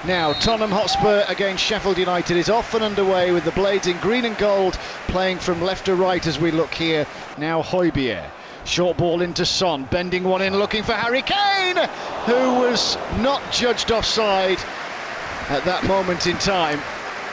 Now, Tottenham Hotspur against Sheffield United is off and underway with the Blades in green and gold, playing from left to right as we look here. Now Højbjerg, short ball into Son, bending one in, looking for Harry Kane, who was not judged offside at that moment in time.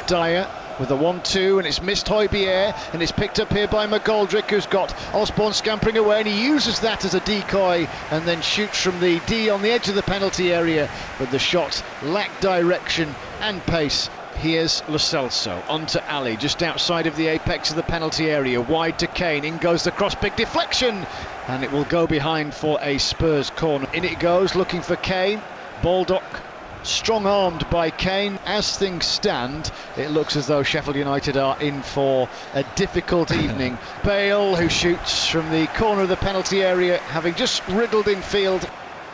Dyer with a 1-2, and it's missed Højbjerg, and it's picked up here by McGoldrick, who's got Osborne scampering away, and he uses that as a decoy and then shoots from the D on the edge of the penalty area, but the shot lacked direction and pace. Here's Lo Celso onto Ali, just outside of the apex of the penalty area, wide to Kane, in goes the cross, big deflection, and it will go behind for a Spurs corner. In it goes, looking for Kane. Baldock strong-armed by Kane. As things stand, it looks as though Sheffield United are in for a difficult evening. Bale, who shoots from the corner of the penalty area, having just wriggled in field,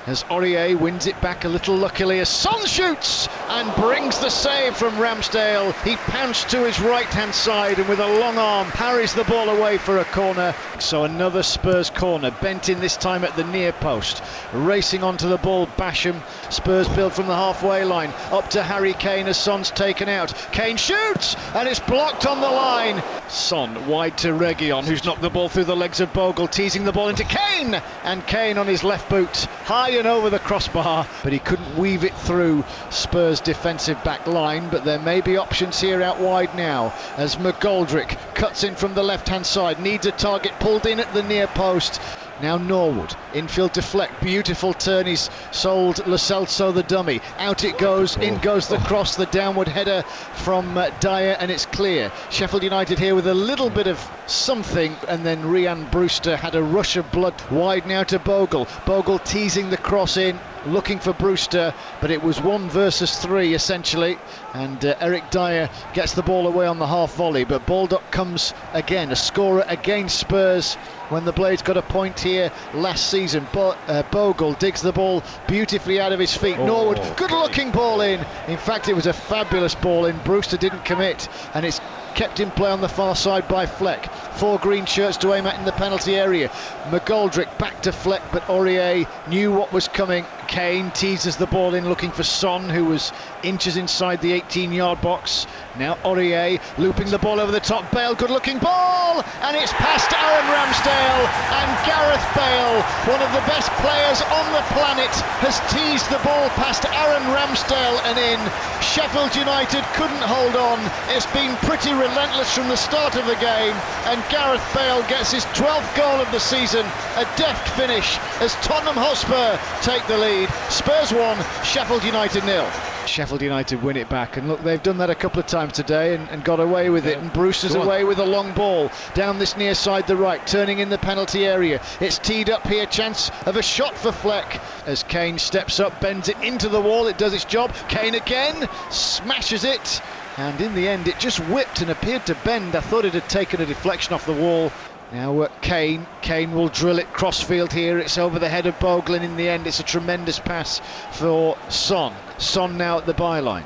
as Aurier wins it back a little luckily as Son shoots and brings the save from Ramsdale. He pounced to his right-hand side and with a long arm parries the ball away for a corner. So another Spurs corner, bent in this time at the near post. Racing onto the ball, Basham. Spurs build from the halfway line, up to Harry Kane as Son's taken out. Kane shoots and it's blocked on the line. Son wide to Reguilon, who's knocked the ball through the legs of Bogle, teasing the ball into Kane, and Kane on his left boot, high and over the crossbar, but he couldn't weave it through Spurs' defensive back line. But there may be options here out wide now, as McGoldrick cuts in from the left-hand side, needs a target, pulled in at the near post. Now Norwood, infield deflect, beautiful turn, he's sold Lo Celso the dummy, out it goes, in goes the cross, the downward header from Dyer, and it's clear. Sheffield United here with a little bit of something, and then Ryan Brewster had a rush of blood. Wide now to Bogle, Bogle teasing the cross in, looking for Brewster, but it was 1 versus 3 essentially, and Eric Dyer gets the ball away on the half volley, but Baldock comes again, a scorer against Spurs when the Blades got a point here last season. Bogle digs the ball beautifully out of his feet. Norwood, good looking ball in fact it was a fabulous ball in. Brewster didn't commit, and it's kept in play on the far side by Fleck. 4 green shirts to aim at in the penalty area. McGoldrick back to Fleck, but Aurier knew what was coming. Kane teases the ball in, looking for Son, who was inches inside the 18-yard box. Now Aurier looping the ball over the top. Bale, good looking ball, and it's past Aaron Ramsdale, and Gareth Bale, one of the best players on the planet, has teased the ball past Aaron Ramsdale and in. Sheffield United couldn't hold on. It's been pretty relentless from the start of the game, and Gareth Bale gets his 12th goal of the season, a deft finish as Tottenham Hotspur take the lead. Spurs 1, Sheffield United 0. Sheffield United win it back, and look, they've done that a couple of times today and got away with it, and Brewster's away with a long ball down this near side the right, turning in the penalty area. It's teed up here, chance of a shot for Fleck as Kane steps up, bends it into the wall, it does its job. Kane again, smashes it, and in the end it just whipped and appeared to bend. I thought it had taken a deflection off the wall. Now Kane will drill it crossfield here, it's over the head of Bogle, and in the end it's a tremendous pass for Son. Son now at the byline.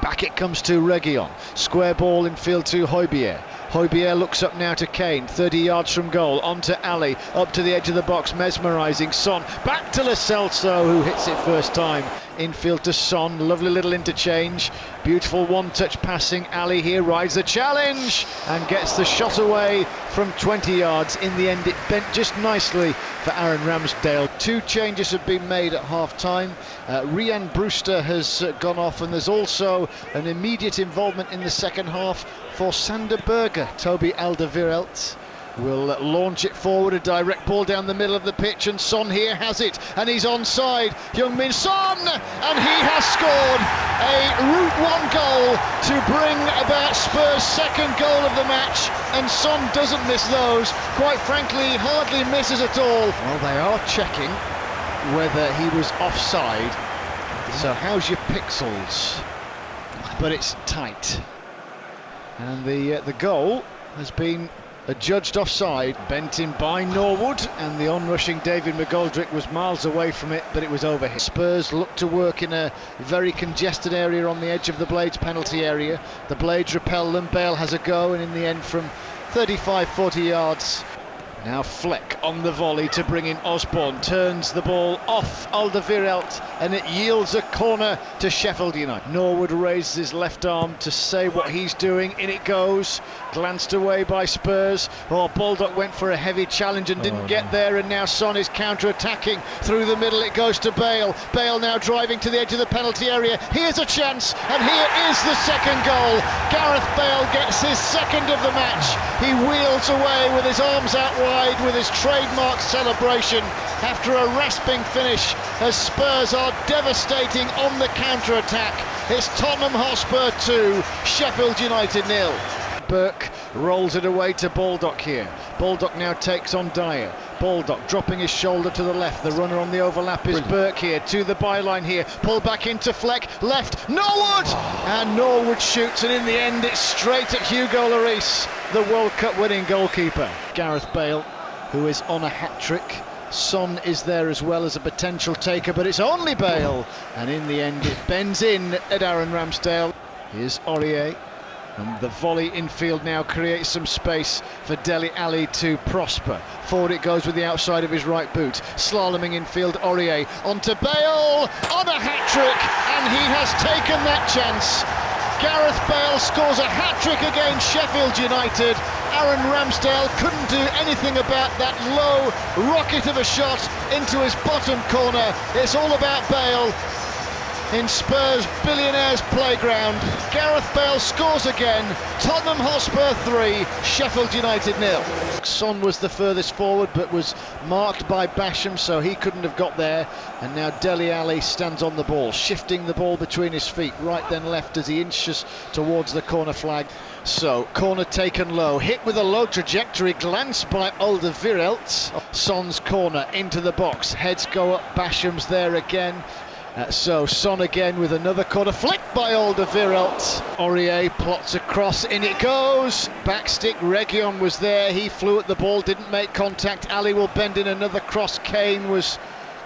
Back it comes to Reguilon. Square ball in field to Højbjerg. Højbjerg looks up now to Kane, 30 yards from goal, onto Ali, up to the edge of the box, mesmerising Son, back to Lo Celso, who hits it first time. Infield to Son, lovely little interchange, beautiful one-touch passing. Ali here rides the challenge and gets the shot away from 20 yards. In the end it bent just nicely for Aaron Ramsdale. 2 changes have been made at half-time. Ryan Brewster has gone off, and there's also an immediate involvement in the second half for Sander Berge. Toby Alderweireld will launch it forward, a direct ball down the middle of the pitch, and Son here has it, and he's onside. Heung Min Son, and he has scored a Route 1 goal to bring about Spurs' second goal of the match, and Son doesn't miss those. Quite frankly, he hardly misses at all. Well, they are checking whether he was offside, so how's your pixels? But it's tight, and the goal has been adjudged offside, bent in by Norwood, and the onrushing David McGoldrick was miles away from it, but it was over here. Spurs look to work in a very congested area on the edge of the Blades penalty area. The Blades repel them, Bale has a go, and in the end from 35-40 yards Now Fleck on the volley to bring in Osborne, turns the ball off Alderweireld and it yields a corner to Sheffield United. Norwood raises his left arm to say what he's doing, in it goes, glanced away by Spurs. Baldock went for a heavy challenge and didn't get there, and now Son is counter-attacking through the middle. It goes to Bale. Bale now driving to the edge of the penalty area. Here's a chance, and here is the second goal. Gareth Bale gets his second of the match. He wheels away with his arms out wide with his trademark celebration after a rasping finish as Spurs are devastating on the counter-attack. It's Tottenham Hotspur 2, Sheffield United 0. Burke rolls it away to Baldock here. Baldock now takes on Dyer. Baldock dropping his shoulder to the left. The runner on the overlap is Burke here, to the byline here. Pull back into Fleck, left, Norwood! And Norwood shoots, and in the end it's straight at Hugo Lloris, the World Cup winning goalkeeper. Gareth Bale, who is on a hat-trick. Son is there as well as a potential taker, but it's only Bale. And in the end it bends in at Aaron Ramsdale. Here's Aurier. And the volley infield now creates some space for Dele Alli to prosper. Forward it goes with the outside of his right boot. Slaloming infield, Aurier onto Bale on a hat-trick, and he has taken that chance. Gareth Bale scores a hat-trick against Sheffield United. Aaron Ramsdale couldn't do anything about that low rocket of a shot into his bottom corner. It's all about Bale in Spurs billionaires playground. Gareth Bale scores again. Tottenham Hotspur 3, Sheffield United 0. Son was the furthest forward but was marked by Basham, so he couldn't have got there. And now Dele Alli stands on the ball, shifting the ball between his feet, right then left as he inches towards the corner flag. So, corner taken low, hit with a low trajectory, glanced by Alderweireld. Son's corner into the box, heads go up, Basham's there again. So Son again with another corner, flicked by Alderweireld. Aurier plots across, in it goes. Backstick, Reguilon was there, he flew at the ball, didn't make contact. Ali will bend in another cross. Kane was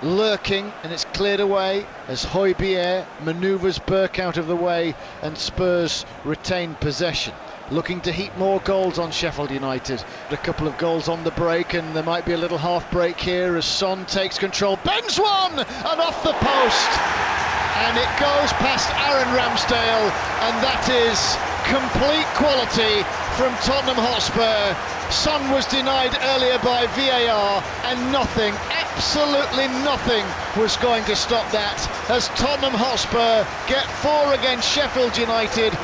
lurking and it's cleared away as Højbjerg manoeuvres Burke out of the way and Spurs retain possession. Looking to heap more goals on Sheffield United. A couple of goals on the break, and there might be a little half break here as Son takes control, bends one and off the post, and it goes past Aaron Ramsdale, and that is complete quality from Tottenham Hotspur. Son was denied earlier by VAR, and nothing, absolutely nothing was going to stop that as Tottenham Hotspur get 4 against Sheffield United.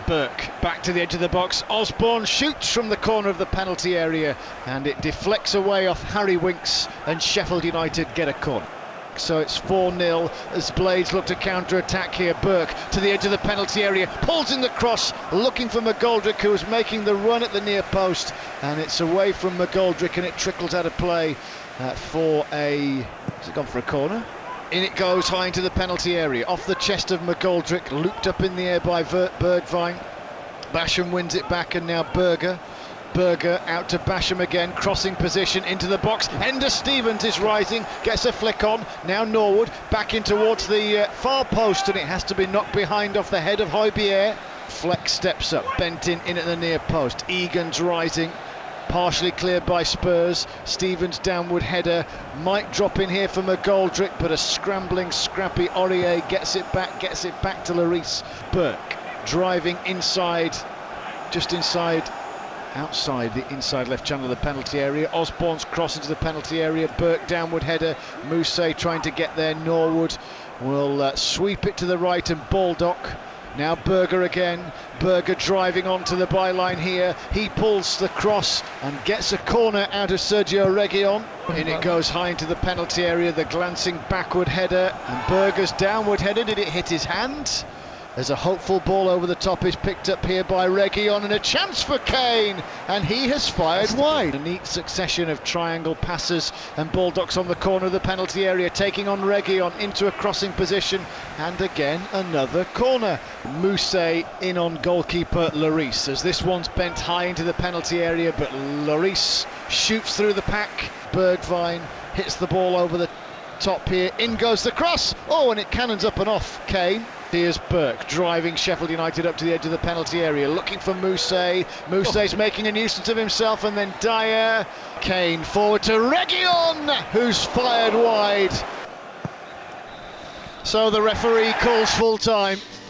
Burke back to the edge of the box. Osborne shoots from the corner of the penalty area and it deflects away off Harry Winks, and Sheffield United get a corner. So it's 4-0 as Blades look to counter-attack here. Burke to the edge of the penalty area, pulls in the cross, looking for McGoldrick, who was making the run at the near post, and it's away from McGoldrick and it trickles out of play for a... has it gone for a corner? In it goes, high into the penalty area, off the chest of McGoldrick, looped up in the air by Bergwijn. Basham wins it back, and now Berger out to Basham again, crossing position into the box. Ender Stevens is rising, gets a flick on. Now Norwood back in towards the far post, and it has to be knocked behind off the head of Højbjerg. Fleck steps up, bent in at the near post. Egan's rising, partially cleared by Spurs. Stevens downward header might drop in here for McGoldrick, but a scrambling, scrappy Aurier gets it back to Lloris. Burke driving inside, just inside, outside the inside left channel of the penalty area. Osborne's cross into the penalty area. Burke downward header. Mousse trying to get there. Norwood will sweep it to the right, and Baldock. Now Berger again. Berger driving onto the byline here. He pulls the cross and gets a corner out of Sergio Reguilon. In it goes high into the penalty area. The glancing backward header, and Berger's downward header. Did it hit his hand? There's a hopeful ball over the top, is picked up here by Reguilon, and a chance for Kane, and he has fired wide. A neat succession of triangle passes, and Baldock's on the corner of the penalty area, taking on Reguilon into a crossing position, and again another corner. Mousse in on goalkeeper Lloris, as this one's bent high into the penalty area, but Lloris shoots through the pack. Bergwijn hits the ball over the top here, in goes the cross, oh, and it cannons up and off Kane. Here's Burke driving Sheffield United up to the edge of the penalty area, looking for Mousset. Mousset's making a nuisance of himself, and then Dyer. Kane forward to Reguilon, who's fired wide. So the referee calls full time.